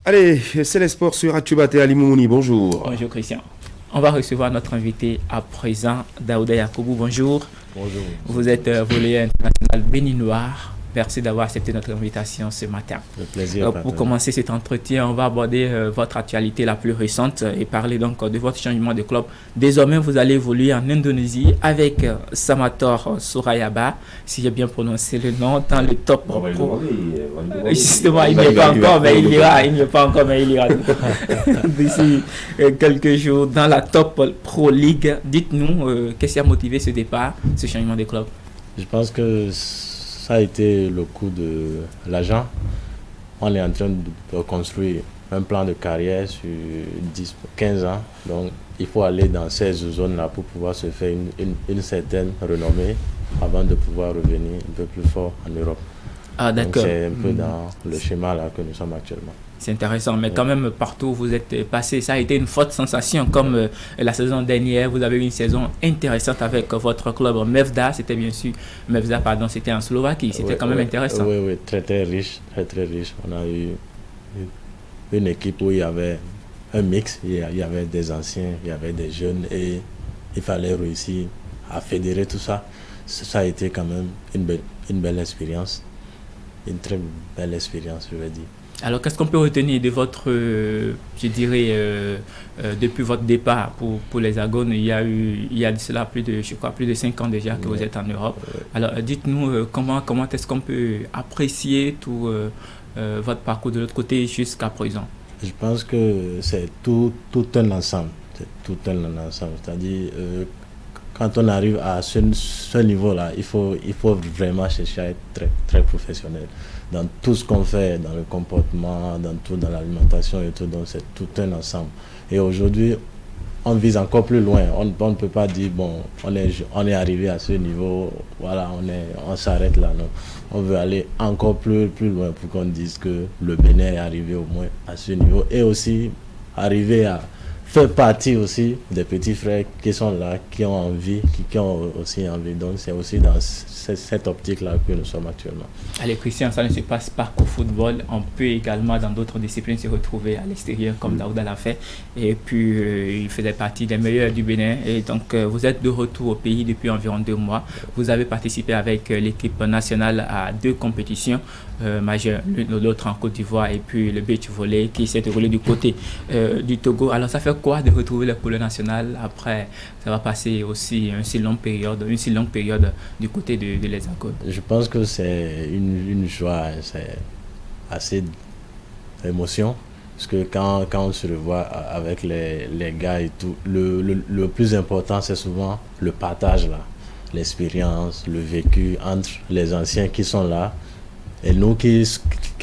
Allez, c'est les sports sur Atubate Ali Moumouni, bonjour. Bonjour Christian. On va recevoir notre invité à présent, Daouda Yakoubou. Bonjour. Bonjour. Vous êtes volleyeur international béninois. Merci d'avoir accepté notre invitation ce matin. Le plaisir. Pour commencer cet entretien, on va aborder votre actualité la plus récente et parler donc de votre changement de club. Désormais, vous allez évoluer en Indonésie avec Samator Surayaba, si j'ai bien prononcé le nom, dans le top pro. Justement, il n'y est pas encore, mais il ira. Il n'y est pas encore, mais il ira. D'ici quelques jours, dans la top pro league. Dites-nous, qu'est-ce qui a motivé ce départ, ce changement de club? Je pense que ça a été le coup de l'agent. On est en train de construire un plan de carrière sur 15 ans. Donc, il faut aller dans ces zones-là pour pouvoir se faire une certaine renommée avant de pouvoir revenir un peu plus fort en Europe. Ah, d'accord. C'est un peu dans le schéma là que nous sommes actuellement. C'est intéressant, mais quand même, partout où vous êtes passé, ça a été une forte sensation. Comme la saison dernière, vous avez eu une saison intéressante avec votre club Mevda. C'était bien sûr, Mevda, pardon, c'était en Slovaquie. C'était quand même intéressant. Oui, très riche, très riche. On a eu une équipe où il y avait un mix. Il y avait des anciens, il y avait des jeunes et il fallait réussir à fédérer tout ça. Ça a été quand même une belle expérience. Une très belle expérience, je vais dire. Alors, qu'est-ce qu'on peut retenir de votre, je dirais, depuis votre départ pour les Agones? Il y a de cela plus de 5 ans déjà que vous êtes en Europe. Alors, dites-nous comment est-ce qu'on peut apprécier tout votre parcours de l'autre côté jusqu'à présent? Je pense que c'est tout un ensemble. C'est tout un ensemble. C'est-à-dire, quand on arrive à ce niveau-là, il faut vraiment chercher à être très, très professionnel dans tout ce qu'on fait, dans le comportement, dans l'alimentation et tout. Donc, c'est tout un ensemble. Et aujourd'hui, on vise encore plus loin. On ne peut pas dire, bon, on est arrivé à ce niveau, voilà, on s'arrête là. Non. On veut aller encore plus loin pour qu'on dise que le Bénin est arrivé au moins à ce niveau. Et aussi, arriver à faire partie aussi des petits frères qui sont là, qui ont envie, qui ont aussi envie. Donc c'est aussi dans cette optique-là que nous sommes actuellement. Allez Christian, ça ne se passe pas qu'au football. On peut également dans d'autres disciplines se retrouver à l'extérieur comme Daouda l'a fait. Et puis il faisait partie des meilleurs du Bénin. Et donc vous êtes de retour au pays depuis environ 2 mois. Vous avez participé avec l'équipe nationale à 2 compétitions majeures, l'autre en Côte d'Ivoire et puis le beach volley qui s'est déroulé du côté du Togo. Alors ça fait quoi de retrouver le couleur national après ça va passer aussi une si longue période du côté de l'Hexagone? Je pense que c'est une joie, c'est assez d'émotion parce que quand on se revoit avec les gars et tout, le plus important c'est souvent le partage là, l'expérience, le vécu entre les anciens qui sont là et nous qui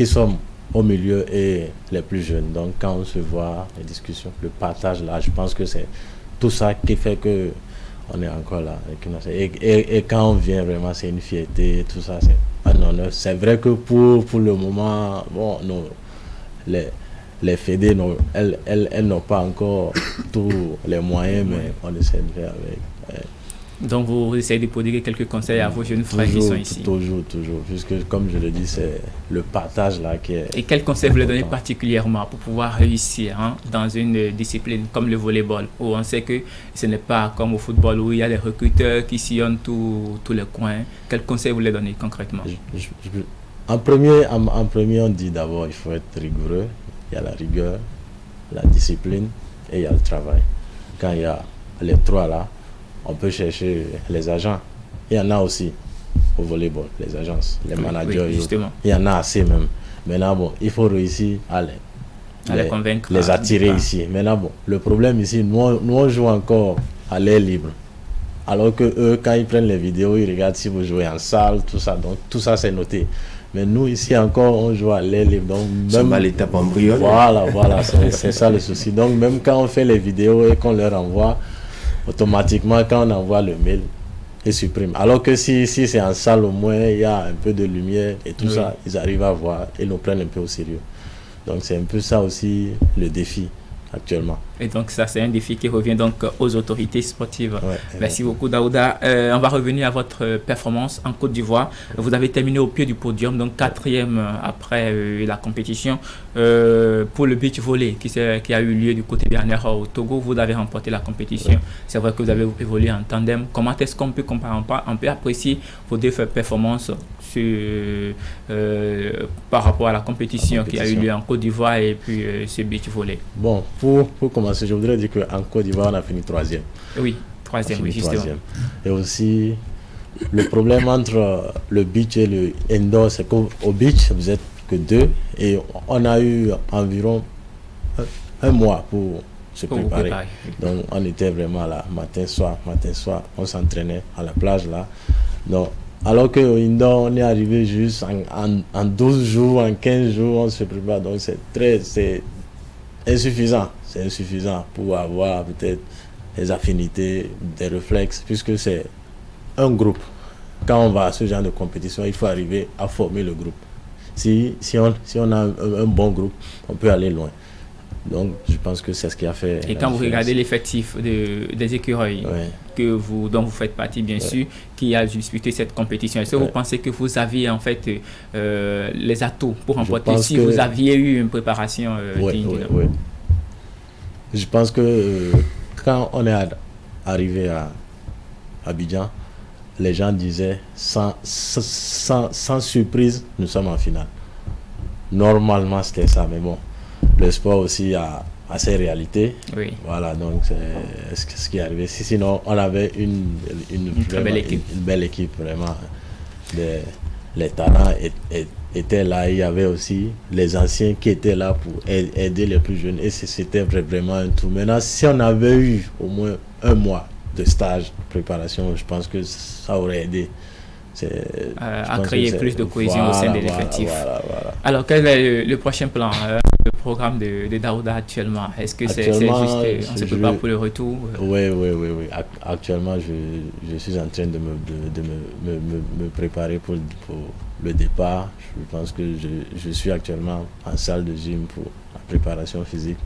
sommes au milieu et les plus jeunes. Donc quand on se voit, les discussions, le partage là, je pense que c'est tout ça qui fait que on est encore là. Et quand on vient vraiment, c'est une fierté, tout ça, c'est un honneur. C'est vrai que pour le moment, bon, les fédés, elles n'ont pas encore tous les moyens, mais on essaie de faire avec. Donc vous essayez de prodiguer quelques conseils à vos jeunes frères qui sont ici. Toujours, puisque comme je le dis, c'est le partage là qui est... Et quels conseils vous leur donnez particulièrement pour pouvoir réussir dans une discipline comme le volleyball, où on sait que ce n'est pas comme au football où il y a des recruteurs qui sillonnent tous les coins. Quels conseils vous leur donnez concrètement? En premier, on dit d'abord il faut être rigoureux. Il y a la rigueur, la discipline et il y a le travail. Quand il y a les 3 là, on peut chercher les agents. Il y en a aussi au volleyball, les agences, les managers. Oui, justement. Il y en a assez même. Maintenant, bon, il faut réussir à les convaincre, les attirer ici. Maintenant, bon, le problème ici, nous on joue encore à l'air libre. Alors que eux, quand ils prennent les vidéos, ils regardent si vous jouez en salle, tout ça. Donc, tout ça, c'est noté. Mais nous, ici encore, on joue à l'air libre. Donc, même à l'étape embryonnaire. Voilà, c'est ça le souci. Donc, même quand on fait les vidéos et qu'on leur envoie, automatiquement, quand on envoie le mail, ils suppriment. Alors que si c'est en salle, au moins, il y a un peu de lumière et tout ça, ils arrivent à voir et nous prennent un peu au sérieux. Donc, c'est un peu ça aussi le défi actuellement. Et donc ça, c'est un défi qui revient donc aux autorités sportives. Ouais, Merci beaucoup, Daouda. On va revenir à votre performance en Côte d'Ivoire. Vous avez terminé au pied du podium, donc 4e après la compétition. Pour le beach volley qui a eu lieu du côté dernier au Togo, vous avez remporté la compétition. C'est vrai que vous avez évolué en tandem. Comment est-ce qu'on peut comparer, on peut apprécier vos deux performances par rapport à la compétition qui a eu lieu en Côte d'Ivoire et puis ce beach volley? Bon, pour commencer, je voudrais dire qu'en Côte d'Ivoire, on a fini 3e. Oui, 3e, oui, justement. Et aussi, le problème entre le beach et le indoor, c'est qu'au beach, vous êtes que 2 et on a eu environ un mois pour se préparer. Donc, on était vraiment là, matin, soir, on s'entraînait à la plage là. Donc, alors qu'au indoor, on est arrivé juste en 12 jours, en 15 jours, on se prépare. Donc, c'est insuffisant. C'est insuffisant pour avoir peut-être des affinités, des réflexes, puisque c'est un groupe. Quand on va à ce genre de compétition, il faut arriver à former le groupe. Si on a un bon groupe, on peut aller loin. Donc, je pense que c'est ce qui a fait. Et quand vous regardez l'effectif des écureuils dont vous faites partie, bien sûr, qui a disputé cette compétition, est-ce que vous pensez que vous aviez en fait les atouts pour remporter si vous aviez eu une préparation digne? Oui. Je pense que quand on est arrivé à Abidjan, les gens disaient sans surprise, nous sommes en finale. Normalement, c'était ça, mais bon, le sport aussi a ses réalités. Oui. Voilà, donc c'est ce qui est arrivé. Sinon, on avait une belle équipe, vraiment. Les talents étaient là. Il y avait aussi les anciens qui étaient là pour aider les plus jeunes. Et c'était vraiment un tout. Maintenant, si on avait eu au moins un mois de stage, de préparation, je pense que ça aurait aidé. À créer plus de cohésion au sein de l'effectif. Voilà. Alors, quel est le prochain plan, le programme de Daouda actuellement? Est-ce que c'est juste, on se prépare pour le retour? Oui. Actuellement, je suis en train de me préparer pour le départ. Je pense que je suis actuellement en salle de gym pour la préparation physique.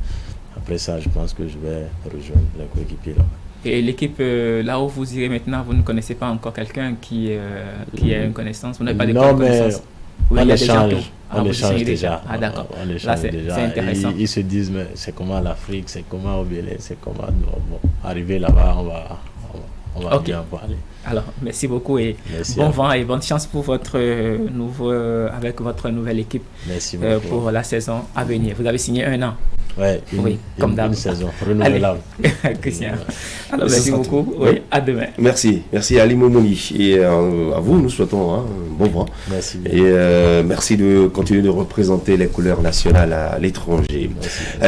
Après ça, je pense que je vais rejoindre les coéquipiers là-bas. Et l'équipe, là où vous irez maintenant, vous ne connaissez pas encore quelqu'un qui a une connaissance? Vous n'avez pas de connaissances? Oui, on échange déjà. Ah, d'accord. Là, c'est intéressant. Ils se disent, mais c'est comment l'Afrique, c'est comment au Bénin, c'est comment... Bon, arriver là-bas, on va bien parler. Alors, merci beaucoup et bon vent et bonne chance pour avec votre nouvelle équipe. Merci beaucoup. Pour la saison à venir. Vous avez signé 1 an. Oui, comme d'hab. Une saison renouvelable. Christian. Alors, merci beaucoup. Oui, à demain. Merci à Ali Moumouni. Et à vous, nous souhaitons un bon vent. Merci. Et merci de continuer de représenter les couleurs nationales à l'étranger.